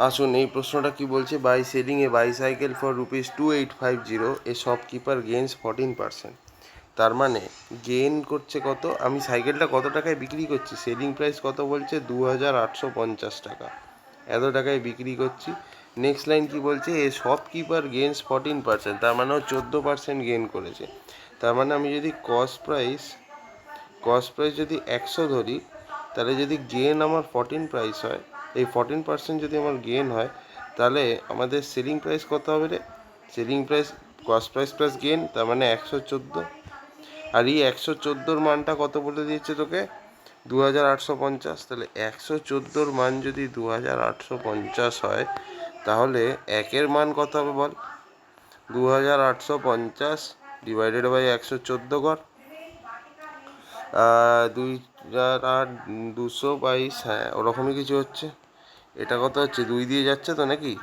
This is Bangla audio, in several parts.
আসুন এই প্রশ্নটা কি বলছে, by selling a bicycle for ₹2850 a shopkeeper gains 14%। তার মানে গেইন করছে কত, আমি সাইকেলটা কত টাকায় বিক্রি করছি, সেলিং প্রাইস কত বলছে 2850 টাকা, এত টাকায় বিক্রি করছি। নেক্সট লাইন কি বলছে, এ শপকিপার গেইনস 14%, তার মানে ও 14% গেইন করেছে। তার মানে আমি যদি কস্ট প্রাইস যদি 100 ধরি, তাহলে যদি গেন আমার 14 প্রাইস হয়, এই 14% যদি আমার গেন হয়, তাহলে আমাদের সেলিং প্রাইস কত হবে রে? Selling price cost price plus gain, তার মানে 114। আর এই 114 মানটা কত বলে দিয়েছে তোকে, 2850। তাহলে 114 মান যদি 2850 হয়, তাহলে একের মান কত হবে বল? 2850 ডিভাইডেড বাই 114 কর, 222, হ্যাঁ ওরকমই কিছু হচ্ছে। এটা কত হচ্ছে, 2 দিয়ে যাচ্ছে তো নাকি?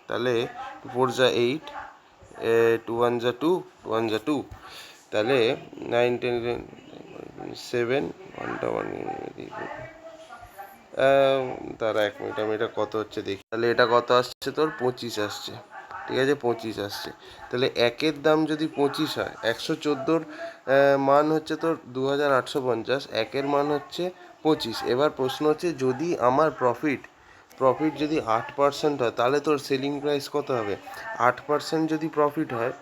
তাহলে 4 যা 8, 2 1 যা 2, 2 1 যা 2, তাহলে 9 10 7 1টা 1, তারা 1 মিনিট, আমি এটা কত হচ্ছে দেখি। তাহলে এটা কত আসছে তোর, 25 আসছে। ঠিক আছে, 25 আসছে। তাহলে একের দাম যদি 25 হয়, 114 মান হচ্ছে তোর 2850, একের মান হচ্ছে 25। এবার প্রশ্ন হচ্ছে, যদি আমার প্রফিট যদি 8% হয়, তাহলে তোর সেলিং প্রাইস কত হবে? 8% যদি প্রফিট হয়,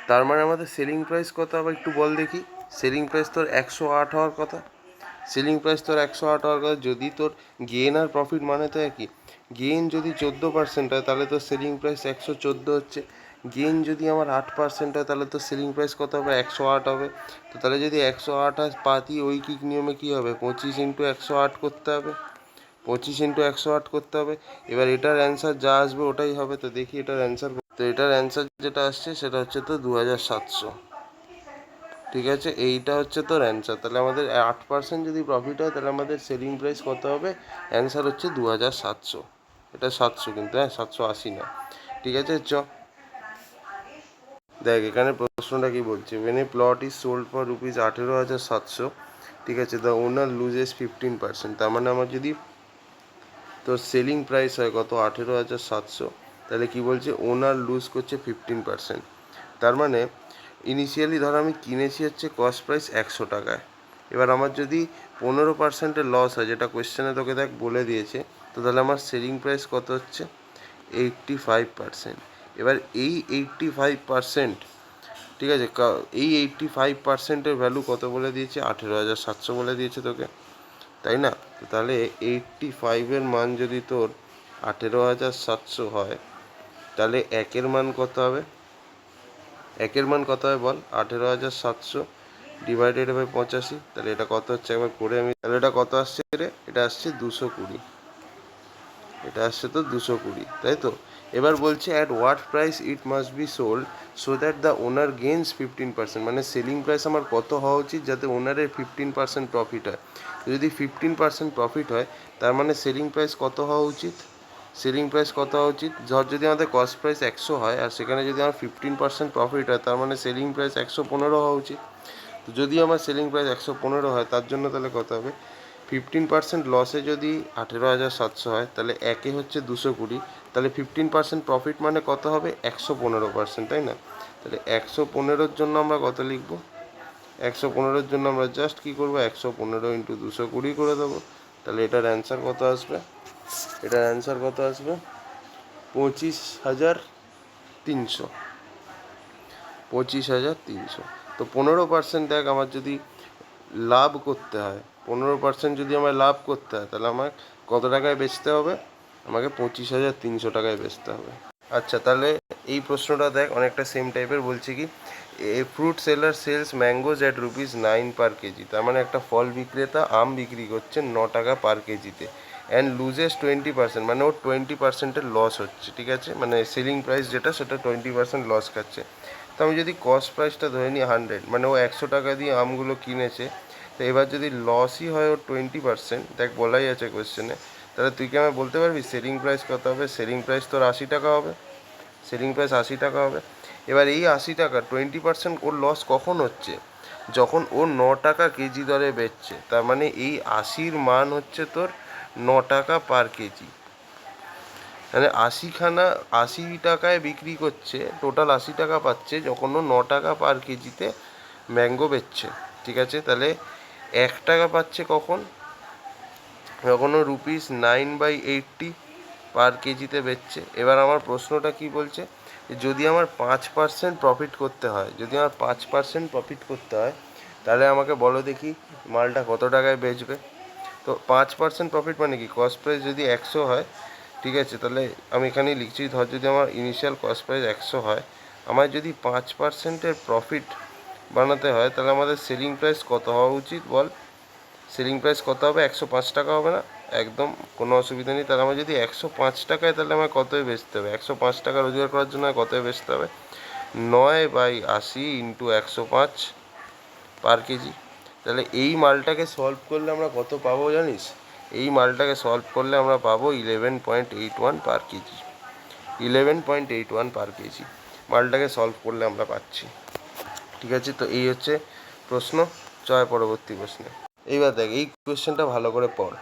তার মানে আমাদের সেলিং প্রাইস কত হবে একটু বল দেখি। সেলিং প্রাইস তোর 108 হওয়ার কথা। সেলিং প্রাইস তোর 108 হওয়ার কথা। যদি তোর গেন আর প্রফিট মানে তো একই, গেন যদি 14% হয়, তাহলে তোর সেলিং প্রাইস 114 হচ্ছে। গেন যদি আমার 8% হয়, তাহলে তোর সেলিং প্রাইস কত হবে? 108 হবে। তো তাহলে যদি 108 হয়, পাতি ঐকিক নিয়মে কী হবে, 25 ইন্টু 108 করতে হবে, 25 ইন্টু 108 করতে হবে। এবার এটার অ্যান্সার যা আসবে ওটাই হবে। তো দেখি এটার অ্যান্সার। তো এটার অ্যান্সার যেটা আসছে সেটা হচ্ছে তো 2700। ঠিক আছে, এইটা হচ্ছে তোর অ্যান্সার। তাহলে আমাদের 8% যদি প্রফিট হয়, তাহলে আমাদের সেলিং প্রাইস কত হবে? অ্যান্সার হচ্ছে 2700। এটা 700 কিন্তু, হ্যাঁ 780 না। ঠিক আছে, দেখ এখানে প্রশ্নটা কি বলছে, when a plot is sold for ₹18,700, ঠিক আছে, দ্য ওনার লুজেস 15%। তার মানে আমার যদি তোর সেলিং প্রাইস হয় কত, 18,700, তাহলে কি বলছে, ওনার লুজ করছে 15%। তার মানে ইনিশিয়ালি ধর আমি কিনেছি হচ্ছে কস্ট প্রাইস 100 টাকায়। এবার আমার যদি 15%-এর লস হয়, যেটা কোয়েশ্চেনে তোকে দেখ বলে দিয়েছে, তো তাহলে আমার সেলিং প্রাইস কত হচ্ছে, 85%। এবার এই 85%, ঠিক আছে, এই 85%-এর ভ্যালু কত বলে দিয়েছে, 18,700 বলে দিয়েছে তোকে, তাই না? তো তাহলে 85-এর মান যদি তোর 18,700 হয়, তাহলে একের মান কত হবে? একের মান কত হবে বল? 18,700 ডিভাইডেড বাই 85। তাহলে এটা কত হচ্ছে একবার করে আমি, তাহলে এটা কত আসছে রে? এটা আসছে 220। এটা আসছে তো 220, তাই তো? এবার বলছে at what price it must be sold so that the owner gains 15%। মানে সেলিং প্রাইস আমার কত হওয়া উচিত যাতে ওনারের 15% প্রফিট হয়। যদি 15% প্রফিট হয়, তার মানে সেলিং প্রাইস কত হওয়া উচিত? সেলিং প্রাইস কত হওয়া উচিত? ধর যদি আমাদের কস্ট প্রাইস 100 হয়, আর সেখানে যদি আমার 15% প্রফিট হয়, তার মানে সেলিং প্রাইস 115 হওয়া উচিত। তো যদি আমার সেলিং প্রাইস 115 হয়, তার জন্য তাহলে কত হবে, 15% লসে যদি 18,700 হয়, তাহলে একে হচ্ছে 220। তাহলে 15% প্রফিট মানে কত হবে, 115%, তাই না? তাহলে 115-র জন্য আমরা কত লিখবো? 115-র জন্য আমরা জাস্ট কী করবো, 115 ইন্টু 220 করে দেবো। তাহলে এটার অ্যান্সার কত আসবে? এটার অ্যান্সার কত আসবে, 25,300। 25,300। তো 15% দেখ, আমার যদি লাভ করতে হয়, 15% যদি আমার লাভ করতে হয়, তাহলে আমার কত টাকায় বেচতে হবে? আমাকে 25,300 টাকায় বেচতে হবে। আচ্ছা, তাহলে এই প্রশ্নটা দেখ অনেকটা সেম টাইপের। বলছি কি, a fruit seller sells mangoes at ₹9 per kg. তার মানে একটা ফল বিক্রেতা আম বিক্রি করছে 9 টাকা পার কেজিতে, অ্যান্ড লুজেস 20%, মানে ওর 20%-এর লস হচ্ছে। ঠিক আছে, মানে সেলিং প্রাইস যেটা, সেটা 20% লস খাচ্ছে। তো আমি যদি কস্ট প্রাইসটা ধরে নিই 100, মানে ও 100 টাকা দিয়ে আমগুলো কিনেছে, তো এবার যদি লসই হয় ওর 20%, দেখ বলাই আছে কোয়েশ্চেনে, তাহলে তুই কি আমায় বলতে পারবি সেলিং প্রাইস কত হবে? সেলিং প্রাইস তোর 80 টাকা হবে। সেলিং প্রাইস 80 টাকা হবে। এবার এই 80 টাকা 20% ওর লস কখন হচ্ছে? যখন ও 9 টাকা কেজি দরে বেচছে। তার মানে এই 80-র মান হচ্ছে তোর 9 টাকা পার কেজি। মানে 80 টাকায় বিক্রি করছে, টোটাল 80 টাকা পাচ্ছে, যখন ও 9 টাকা পার কেজিতে ম্যাঙ্গো বেচছে। ঠিক আছে, তাহলে 1 টাকা পাচ্ছে কখন, যখন ও ₹9/80 পার কেজিতে বেচছে। এবার আমার প্রশ্নটা কি বলছে, যদি আমার 5% প্রফিট করতে হয়, তাহলে আমাকে বলো দেখি মালটা কত টাকায় বেচবে। তো 5% প্রফিট মানে কি, কস্ট প্রাইস যদি 100 হয়, ঠিক আছে, তাহলে আমি এখানেই লিখছি, ধর যদি আমার ইনিশিয়াল কস্ট প্রাইস 100 হয়, আমার যদি 5%-এর প্রফিট বানাতে হয়, তাহলে আমাদের সেলিং প্রাইস কত হওয়া উচিত বল। সেলিং প্রাইস কত হবে, 105 টাকা হবে না? একদম কোনো অসুবিধা নেই। তাহলে আমার যদি 105 টাকায়, তাহলে আমার কতই বেচতে হবে, 105 টাকা রোজগার করার জন্য কতই বেচতে হবে, 9/80 ইন্টু 105 পার কেজি। তাহলে এই মালটাকে সলভ করলে আমরা কত পাবো জানিস, এই মালটাকে সলভ করলে আমরা পাবো 11.81 পার কেজি, 11.81 পার কেজি মালটাকে সলভ করলে আমরা পাচ্ছি। ঠিক আছে, তো এই হচ্ছে প্রশ্ন। চয় পরবর্তী প্রশ্নে। এইবার দেখ, এই কোয়েশ্চেনটা ভালো করে পড়।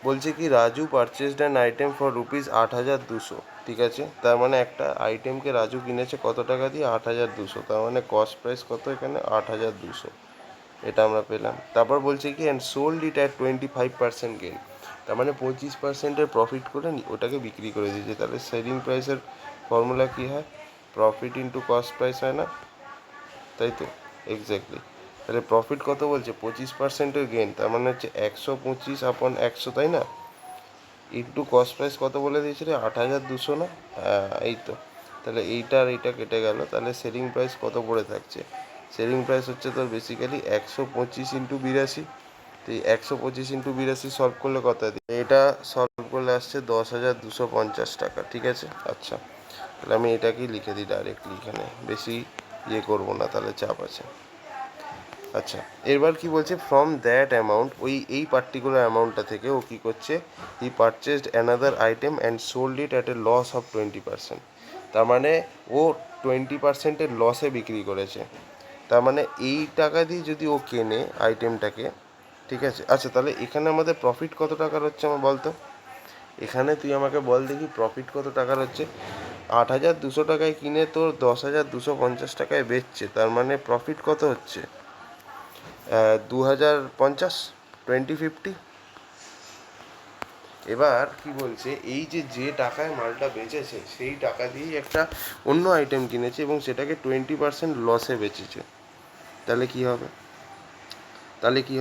বলছে কি, Raju purchased an item for ₹8,200। ঠিক আছে, তার মানে একটা আইটেমকে রাজু কিনেছে কত টাকা দিয়ে, 8,200। তার মানে কস্ট প্রাইস কত এখানে, 8,200। এটা আমরা পেলাম। তারপর বলছে কি, and sold it at 25% gain. তার মানে 25%-এর প্রফিট করে ওটাকে বিক্রি করে দিয়েছে। তাহলে সেলিং প্রাইসের ফর্মুলা কী হয়, প্রফিট ইন্টু কস্ট প্রাইস হয় না, তাই তো? এক্স্যাক্টলি। তাহলে প্রফিট কত বলছে, 25%-এর গেন, তার মানে হচ্ছে 125/100, তাই না? ইন্টু কস্ট প্রাইস কত বলে দিয়েছিল, 8,200 না? এই তো। তাহলে এইটা আর এইটা কেটে গেল, তাহলে সেলিং প্রাইস কত পড়ে থাকছে, সেলিং প্রাইস হচ্ছে তোর বেসিক্যালি 125/82। তো এই 125/82 সলভ করলে কত দিই, এটা সলভ করলে আসছে 10,250 টাকা। ঠিক আছে, আচ্ছা, তাহলে আমি এটাকেই লিখে দিই ডাইরেক্টলি এখানে, বেশি ইয়ে করবো না, তাহলে চাপ আছে। আচ্ছা, এবার কি বলছে, ফ্রম দ্যাট অ্যামাউন্ট, এই পার্টিকুলার অ্যামাউন্টটা থেকে ও কী করছে, he purchased another item and sold it at a loss of 20%। তার মানে ও 20%-এর লসে বিক্রি করেছে। তার মানে এই টাকা দিয়ে যদি ও কেনে আইটেমটাকে, ঠিক আছে। আচ্ছা, তাহলে এখানে আমাদের প্রফিট কত টাকার হচ্ছে আমার বলতো, এখানে তুই আমাকে বল দেখি প্রফিট কত টাকার হচ্ছে। 8,200 টাকায় কিনে তোর 10,250 টাকায় বেচছে, তার মানে প্রফিট কত হচ্ছে, 2,050, 2050। এবার কি বলছে, এই যে টাকায় মালটা বেচেছে, সেই টাকা দিয়েই একটা অন্য আইটেম কিনেছে এবং সেটাকে 20% লসে বেচেছে। তাহলে কি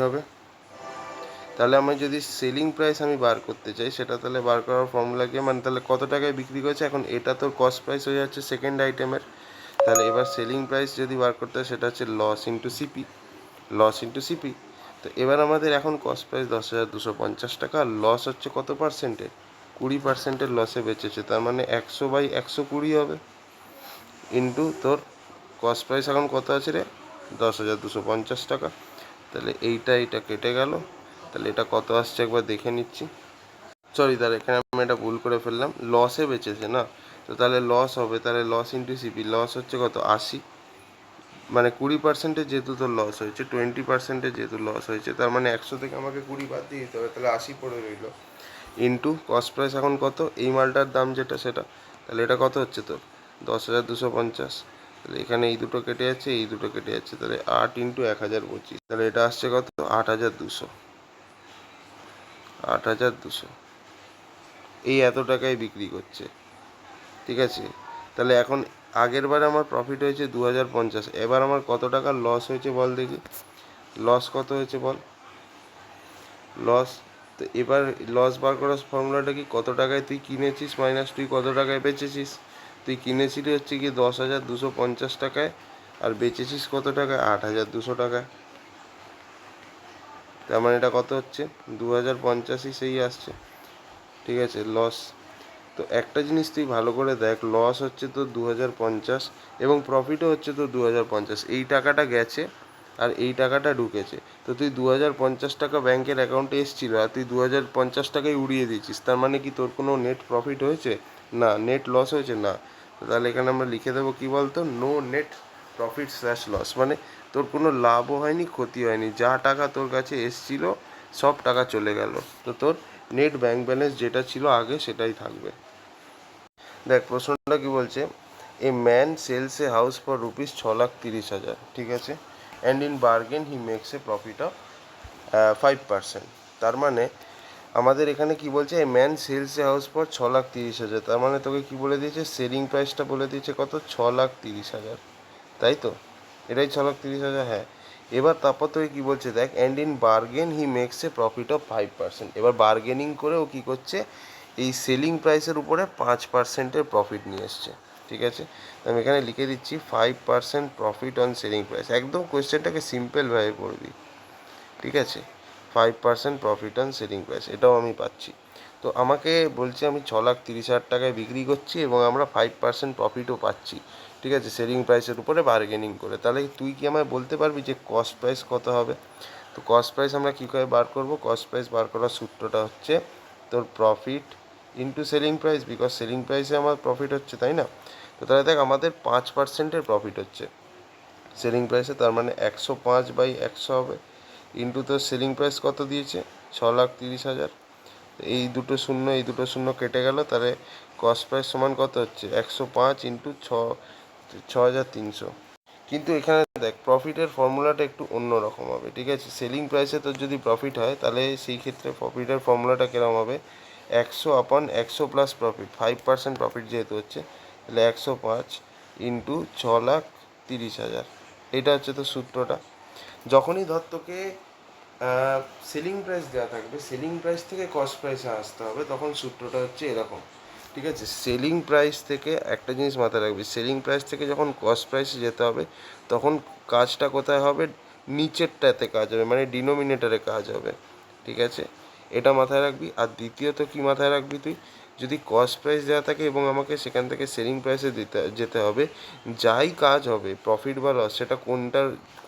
হবে, তাহলে আমি যদি সেলিং প্রাইস আমি বার করতে চাই, সেটা তাহলে বার করার ফর্মুলা কি, মানে তাহলে কত টাকায় বিক্রি করেছে, এখন এটা তোর কস্ট প্রাইস হয়ে যাচ্ছে সেকেন্ড আইটেমের। তাহলে এবার সেলিং প্রাইস যদি বার করতে হয়, সেটা হচ্ছে লস ইন্টু সিপি। তো এবার আমাদের এখন কস্ট প্রাইস 10,250 টাকা, আর লস হচ্ছে কত পার্সেন্টের, 20%-এর লসে বেচেছে। তার মানে 100/120 হবে, ইন্টু তোর কস্ট প্রাইস এখন কত আছে রে, 10,250 টাকা। তাহলে এইটা কেটে গেল, তাহলে এটা কত আসছে একবার দেখে নিচ্ছি। সরি, তাহলে এখানে আমি এটা ভুল করে ফেললাম, লসে বেচেছে না, তো তাহলে লস হবে, তাহলে লস ইন্টু সিপি, লস হচ্ছে কত, 80। মানে 20%-এ যেহেতু তোর লস হয়েছে, 20%-এ যেহেতু লস হয়েছে, তার মানে 100 থেকে আমাকে 20 বাদ দিয়ে দিতে হবে, তাহলে 80 পড়ে রইল, ইন্টু কস্ট প্রাইস এখন কত, এই মালটার দাম যেটা সেটা। তাহলে এটা কত হচ্ছে তোর, 10,250। তাহলে এখানে এই দুটো কেটে যাচ্ছে, এই দুটো কেটে যাচ্ছে, তাহলে 8 ইন্টু 1,025, তাহলে এটা আসছে কত, 8,200। 8,200 এই এত টাকায় বিক্রি করছে। ঠিক আছে, তাহলে এখন আগের বার আমার প্রফিট হয়েছে 2,050, এবার আমার কত টাকার লস হয়েছে বল দেখি, লস কত হয়েছে বল, লস। তো এবার লস বার করার ফর্মুলাটা কি, কত টাকায় তুই কিনেছিস মাইনাস তুই কত টাকায় বেচেছিস। তুই কিনেছিলি হচ্ছে কি 10,250 টাকায়, আর বেচেছিস কত টাকায়, 8,200 টাকায়। তার মানে এটা কত হচ্ছে, 2,050ই সেই আসছে। ঠিক আছে, লস। তো একটা জিনিস তুই ভালো করে দেখ, লস হচ্ছে তো 2,050 এবং প্রফিটও হচ্ছে তো 2,050, এই টাকাটা গেছে আর এই টাকাটা ঢুকেছে। তো তুই 2,050 টাকা ব্যাংকের অ্যাকাউন্টে এসেছিল, আর তুই 2,050 টাকাই উড়িয়ে দিয়েছিস, তার মানে কি তোর কোনো নেট প্রফিট হয়েছে না, নেট লস হয়েছে না। তাহলে এখানে আমরা লিখে দেবো কি বলতো, নো নেট প্রফিট/লস, মানে তোর কোনো লাভও হয়নি, ক্ষতি হয়নি, যা টাকা তোর কাছে এসছিল সব টাকা চলে গেল, তো তোর নেট ব্যাংক ব্যালেন্স যেটা ছিল আগে সেটাই থাকবে। দেখ প্রশ্নটা কি বলছে, a man sells a house for rupees 6,30,000, ঠিক আছে, and in bargain he makes a profit of 5%। তার মানে আমাদের এখানে কি বলছে, a man sells a house for 6,30,000, তার মানে তোকে কি বলে দিয়েছে, সেলিং প্রাইসটা বলে দিয়েছে কত, 6,30,000, তাই তো, এটাই 6,30,000, হ্যাঁ। এবার তারপর তোকে কী বলছে দেখ, and in bargain he makes a profit of 5%। এবার বার্গেনিং করে ও কী করছে, এই সেলিং প্রাইসের উপরে 5%-এর প্রফিট নিয়ে এসছে, ঠিক আছে। আমি এখানে লিখে দিচ্ছি 5% প্রফিট অন সেলিং প্রাইস, একদম কোয়েশ্চেনটাকে সিম্পলভাবে পড়বি, ঠিক আছে। 5% প্রফিট অন সেলিং প্রাইস, এটাও আমি পাচ্ছি। তো আমাকে বলছে আমি 6,30,000 টাকায় বিক্রি করছি এবং আমরা 5% প্রফিটও পাচ্ছি, ঠিক আছে, সেলিং প্রাইসের উপরে বার্গেনিং করে। তাহলে তুই কি আমায় বলতে পারবি যে কস্ট প্রাইস কত হবে? তো কস্ট প্রাইস আমরা কী করে বার করবো? কস্ট প্রাইস বার করার সূত্রটা হচ্ছে তোর profit into selling price, because selling প্রাইসে আমার প্রফিট হচ্ছে, তাই না? তো তাহলে দেখ আমাদের 5%-এর প্রফিট হচ্ছে সেলিং প্রাইসে, তার মানে 105/100 হবে, ইন্টু তোর সেলিং প্রাইস কত দিয়েছে, 6,30,000। এই দুটো শূন্য কেটে গেল, তাহলে কস্ট প্রাইস সমান কত হচ্ছে, 105 ইন্টু 6,300। কিন্তু এখানে দেখ প্রফিটের ফর্মুলাটা একটু অন্য রকম হবে, ঠিক আছে। সেলিং প্রাইসে তোর যদি প্রফিট হয় তাহলে সেই ক্ষেত্রে প্রফিটের ফর্মুলাটা কীরকম হবে, 100/100 প্লাস প্রফিট, 5% প্রফিট যেহেতু হচ্ছে, তাহলে 105 ইন্টু 6,30,000, এটা হচ্ছে তো সূত্রটা। যখনই ধর তোকে সেলিং প্রাইস দেওয়া থাকবে, সেলিং প্রাইস থেকে কস্ট প্রাইসে আসতে হবে, তখন সূত্রটা হচ্ছে এরকম, ঠিক আছে। সেলিং প্রাইস থেকে একটা জিনিস মাথায় রাখবি, সেলিং প্রাইস থেকে যখন কস্ট প্রাইসে যেতে হবে তখন কাজটা কোথায় হবে, নিচেরটাতে কাজ হবে, মানে ডিনোমিনেটরে কাজ হবে, ঠিক আছে, এটা মাথায় রাখবি। আর দ্বিতীয়ত কি মাথায় রাখবি তুই, যদি কস্ট প্রাইস দেওয়া থাকে এবং আমাকে সেখান থেকে সেলিং প্রাইসে যেতে হবে, যাই কাজ হবে প্রফিট বা লস, সেটা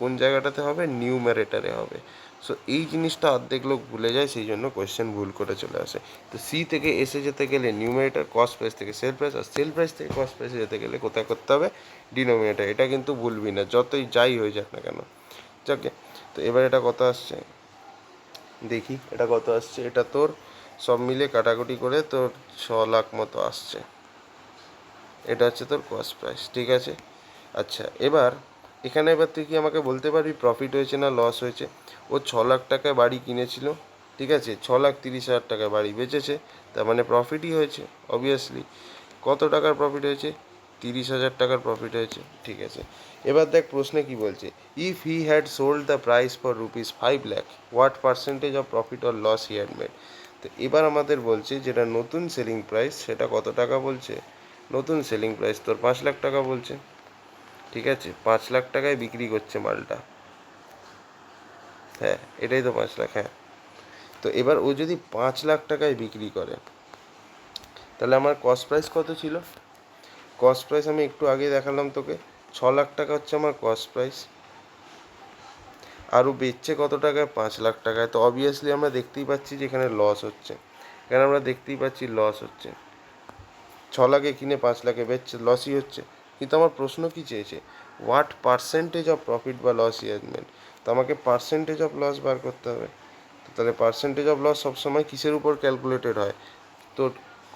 কোন জায়গাটাতে হবে, নিউমারেটারে হবে। সো এই জিনিসটা অর্ধেক লোক ভুলে যায়, সেই জন্য কোয়েশ্চেন ভুল করে চলে আসে। তো সি থেকে এসে যেতে গেলে নিউমারেটার, কস্ট প্রাইস থেকে সেল প্রাইস, আর সেল প্রাইস থেকে কস্ট প্রাইসে যেতে গেলে কোথায় করতে হবে, ডিনোমিনেটার। এটা কিন্তু ভুলবি না, যতই যাই হয়ে যাক না কেন। যাকে তো এবার এটা কত আসছে দেখি, এটা কত আসছে, এটা তোর সব মিলে কাটাকুটি করে তোর 6 লাখ মতো আসছে। এটা হচ্ছে তোর কস্ট প্রাইস, ঠিক আছে। আচ্ছা এবার তুই কি আমাকে বলতে পারবি প্রফিট হয়েছে না লস হয়েছে? ও 6 লাখ টাকায় বাড়ি কিনেছিল, ঠিক আছে, 6,30,000 টাকায় বাড়ি বেচেছে, তার মানে প্রফিটই হয়েছে অবভিয়াসলি। কত টাকার প্রফিট হয়েছে? 30,000 টাকার প্রফিট হয়েছে, ঠিক আছে। এবার দেখ প্রশ্নে কি বলছে, if he had sold the price for rupees 5 lakh, what percentage of profit or loss he had made? তো এবার আমাদের বলছে যেটা নতুন সেলিং প্রাইস সেটা কত টাকা বলছে, নতুন সেলিং প্রাইস তোর 5 লাখ টাকা বলছে, ঠিক আছে, 5 লাখ টাকায় বিক্রি করছে মালটা, হ্যাঁ এটাই তো 5 লাখ, হ্যাঁ। তো এবার ও যদি 5 লাখ টাকায় বিক্রি করে তাহলে আমার কস্ট প্রাইস কত ছিল, কস্ট প্রাইস আমি একটু আগে দেখালাম তোকে, 6 লাখ টাকা হচ্ছে আমার কস্ট প্রাইস, আর ও বেচছে কত টাকায়, 5 লাখ টাকায়। তো অবভিয়াসলি আমরা দেখতেই পাচ্ছি যে এখানে লস হচ্ছে, এখানে আমরা দেখতেই পাচ্ছি লস হচ্ছে, 6 লাখে কিনে 5 লাখে বেচছে, লসই হচ্ছে। কিন্তু আমার প্রশ্ন কি চেয়েছে, হোয়াট পার্সেন্টেজ অফ প্রফিট বা লস হি হ্যাজ মেড? তো আমাকে পার্সেন্টেজ অফ লস বার করতে হবে। তো তাহলে পার্সেন্টেজ অফ লস সবসময় কিসের উপর ক্যালকুলেটেড হয়, তো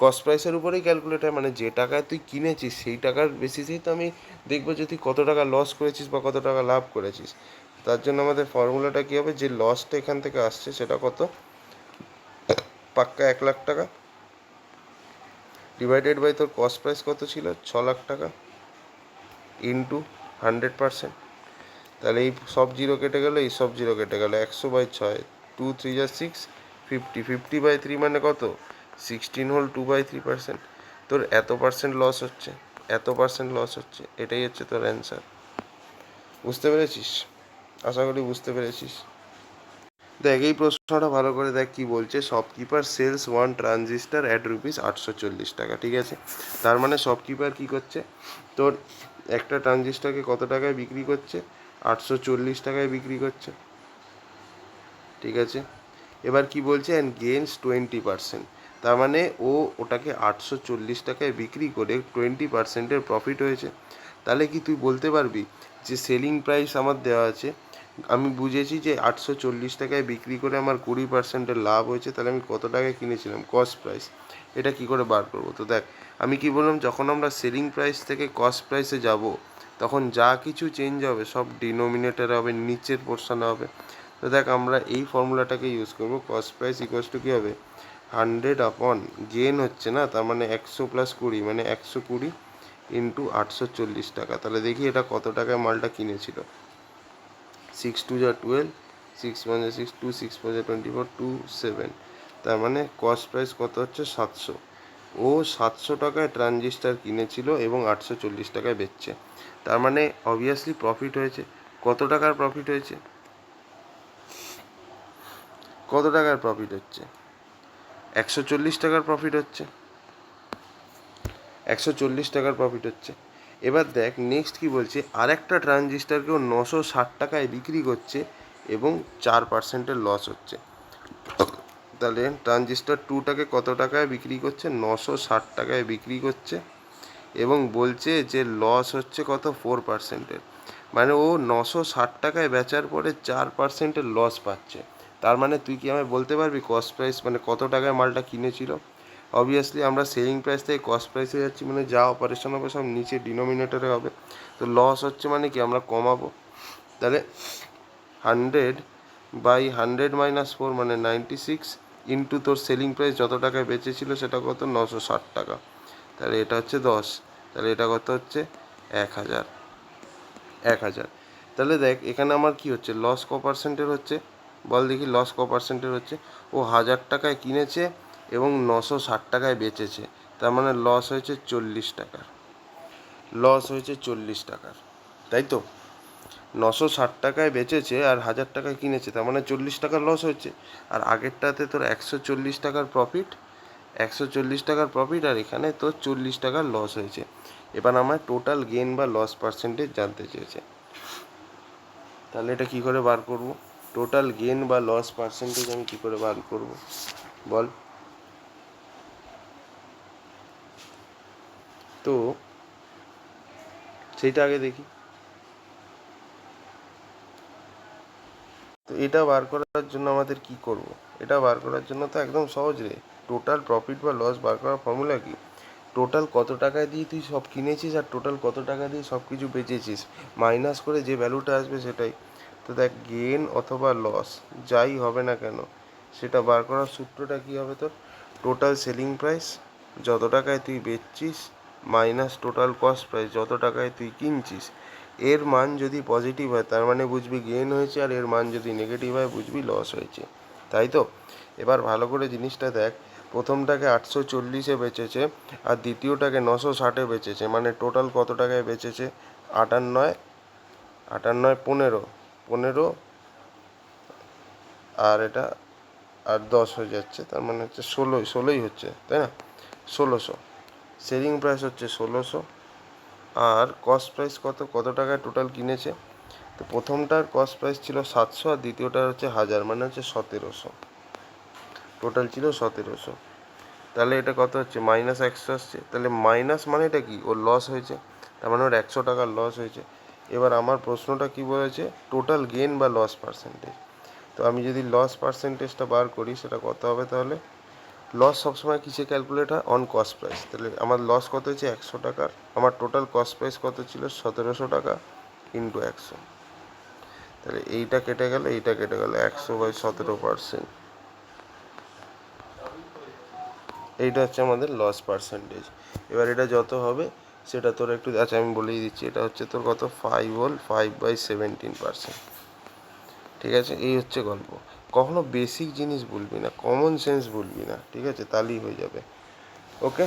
কস্ট প্রাইসের উপরেই ক্যালকুলেট হয়, মানে যে টাকায় তুই কিনেছিস সেই টাকার বেসিসেই তো আমি দেখবো যে তুই কত টাকা লস করেছিস বা কত টাকা লাভ করেছিস। তার জন্য আমাদের ফর্মুলাটা কী হবে, যে লসটা এখান থেকে আসছে সেটা কত, পাক্কা 1 লাখ টাকা, ডিভাইডেড বাই তোর কস্ট প্রাইস কত ছিল, 6 লাখ টাকা, ইন্টু 100%। তাহলে এই সব জিরো কেটে গেলো, এই সব জিরো কেটে গেলো, 100/6, 2 3 যা 6, 50, 50/3 মানে কত, 16 হোল 2/3%। তোর এত পার্সেন্ট লস হচ্ছে, এত পার্সেন্ট লস হচ্ছে, এটাই হচ্ছে তোর অ্যান্সার। বুঝতে পেরেছিস? আশা করি বুঝতে পেরেছিস। দেখ এই প্রশ্নটা ভালো করে দেখ কি বলছে, shopkeeper sells 1 transistor at rupees 840 টাকা, ঠিক আছে। তার মানে শপকিপার কী করছে, তোর একটা ট্রানজিস্টারকে কত টাকায় বিক্রি করছে, 840 টাকায় বিক্রি করছে, ঠিক আছে। এবার কি বলছে, অ্যান্ড গেইনস 20%, তার মানে ও ওটাকে 840 টাকায় বিক্রি করে 20%-এর প্রফিট হয়েছে। তাহলে কি তুই বলতে পারবি যে সেলিং প্রাইস আমার দেওয়া আছে, আমি বুঝেছি যে 840 টাকায় বিক্রি করে আমার 20%-এর লাভ হয়েছে, তাহলে আমি কত টাকায় কিনেছিলাম, কস্ট প্রাইস, এটা কি করে বার করবো? তো দেখ, আমি কি বললাম, যখন আমরা সেলিং প্রাইস থেকে কস্ট প্রাইসে যাব, তখন যা কিছু চেঞ্জ হবে সব ডিনোমিনেটরে হবে, নিচের পোর্শনে হবে। তো দেখ, আমরা এই ফর্মুলাটাকে ইউজ করবো। কস্ট প্রাইস ইকুয়ালস টু কী হবে? 100 আপন গেন হচ্ছে না, তার মানে 100 প্লাস 20, মানে 120 ইন্টু 840 টাকা। তাহলে দেখি এটা কত টাকায় মালটা কিনেছিল। 6 2 যা 12, 6 1 যা 6, 2 6 4 যা 24, 2 7। তার মানে কস্ট প্রাইস কত হচ্ছে? 700। ও 700 টাকায় ট্রানজিস্টার কিনেছিল এবং 840 টাকায় বেচছে। তার মানে অবভিয়াসলি প্রফিট হয়েছে। কত টাকার প্রফিট হয়েছে? কত টাকার প্রফিট হচ্ছে? 140 টাকার প্রফিট হচ্ছে। 140 টাকার প্রফিট হচ্ছে। এবার দেখ নেক্সট কি বলছে, আরেকটা ট্রানজিস্টারকেও 960 টাকায় বিক্রি করছে এবং 4%-এর লস হচ্ছে। তাহলে ট্রানজিস্টার 2টাকে কত টাকায় বিক্রি করছে? 960 টাকায় বিক্রি করছে এবং বলছে যে লস হচ্ছে কত? 4%-এর। মানে ও 960 টাকায় বেচার পরে 4%-এর লস পাচ্ছে। তার মানে তুই কি আমায় বলতে পারবি কস্ট প্রাইস মানে কত টাকায় মালটা কিনেছিল? অবভিয়াসলি আমরা সেলিং প্রাইস থেকে কস্ট প্রাইসে যাচ্ছি, মানে যা অপারেশন হবে সব নিচে ডিনোমিনেটরে হবে। তো লস হচ্ছে মানে কি আমরা কমাবো। তাহলে 100/100 - 4 মানে 96 ইন্টু তোর সেলিং প্রাইস যত টাকায় বেচেছিল সেটা কত? 960 টাকা। তাহলে এটা হচ্ছে 10। তাহলে এটা কত হচ্ছে? 1000। 1000। তাহলে দেখ এখানে আমার কি হচ্ছে? লস ক পার্সেন্টের হচ্ছে? বল দেখি লস ক পার্সেন্টের হচ্ছে? ও 1000 টাকায় কিনেছে এবং 960 টাকায় বেচেছে। তার মানে লস হয়েছে 40 টাকার। লস হয়েছে 40 টাকার, তাই তো? 960 টাকায় বেচেছে আর 1000 টাকায় কিনেছে, তার মানে 40 টাকার লস হয়েছে। আর আগেরটাতে তোর 140 টাকার প্রফিট, 140 টাকার প্রফিট, আর এখানে তোর 40 টাকার লস হয়েছে। এবার আমার টোটাল গেন বা লস পার্সেন্টেজ জানতে চেয়েছে। তাহলে এটা কি করে বার করব? টোটাল গেন বা লস পার্সেন্টেজ আমি কি করে বার করব বল? তো সেইটা আগে দেখি। তো এটা বার করার জন্য আমাদের কি করব? এটা বার করার জন্য তো একদম সহজ রে। টোটাল প্রফিট বা লস বার করার ফর্মুলা কি? টোটাল কত টাকা দিয়ে তুই সব কিনেছিস আর টোটাল কত টাকা দিয়ে সব কিছু বেচেছিস, মাইনাস করে যে ভ্যালুটা আসবে সেটাই। তো দেখ, গেন অথবা লস যাই হবে না কেন, সেটা বার করার সূত্রটা কী হবে তোর? টোটাল সেলিং প্রাইস যত টাকায় তুই বেচছিস মাইনাস টোটাল কস্ট প্রাইস যত টাকায় তুই কিনছিস। এর মান যদি পজিটিভ হয় তার মানে বুঝবি গেন হয়েছে, আর এর মান যদি নেগেটিভ হয় বুঝবি লস হয়েছে, তাই তো? এবার ভালো করে জিনিসটা দেখ, প্রথমটাকে 840-এ বেচেছে আর দ্বিতীয়টাকে 960-এ বেচেছে, মানে টোটাল কত টাকায় বেচেছে? 58, 58 15, 15 আর এটা আর 10 হয়ে যাচ্ছে, তার মানে হচ্ছে 16ই হচ্ছে, তাই না? 1600 সেলিং প্রাইস হচ্ছে 1600। আর কস্ট প্রাইস কত? কত টাকায় টোটাল কিনেছে? তো প্রথমটার কস্ট প্রাইস ছিল 700 আর দ্বিতীয়টার হচ্ছে 1000, মানে হচ্ছে 1700। টোটাল ছিল 1700। তাহলে এটা কত হচ্ছে? -100 আসছে। তাহলে মাইনাস মানে এটা কি? ওর লস হয়েছে, তার মানে ওর 100 টাকার লস হয়েছে। এবার আমার প্রশ্নটা কি বলেছে? টোটাল গেন বা লস পার্সেন্টেজ। তো আমি যদি লস পার্সেন্টেজটা বার করি সেটা কত হবে তাহলে? লস সবসময় কিসে ক্যালকুলেট হয়? On cost price. তাহলে আমার লস কত হয়েছে? 100 টাকার। আমার টোটাল কস্ট প্রাইস কত ছিল? 1700 টাকা ইন্টু 100। তাহলে এইটা কেটে গেল, এইটা কেটে গেল, 100/17%। এইটা হচ্ছে আমাদের লস পার্সেন্টেজ। এবার এটা যত হবে সেটা তোর একটু, আচ্ছা আমি বলেই দিচ্ছি, এটা হচ্ছে তোর কত? 5 হল 5/17%। ঠিক আছে, এই হচ্ছে গল্প। কখনো বেসিক জিনিস ভুলবি না, কমন সেন্স ভুলবি না, ঠিক আছে? তাহলেই হয়ে যাবে। ওকে।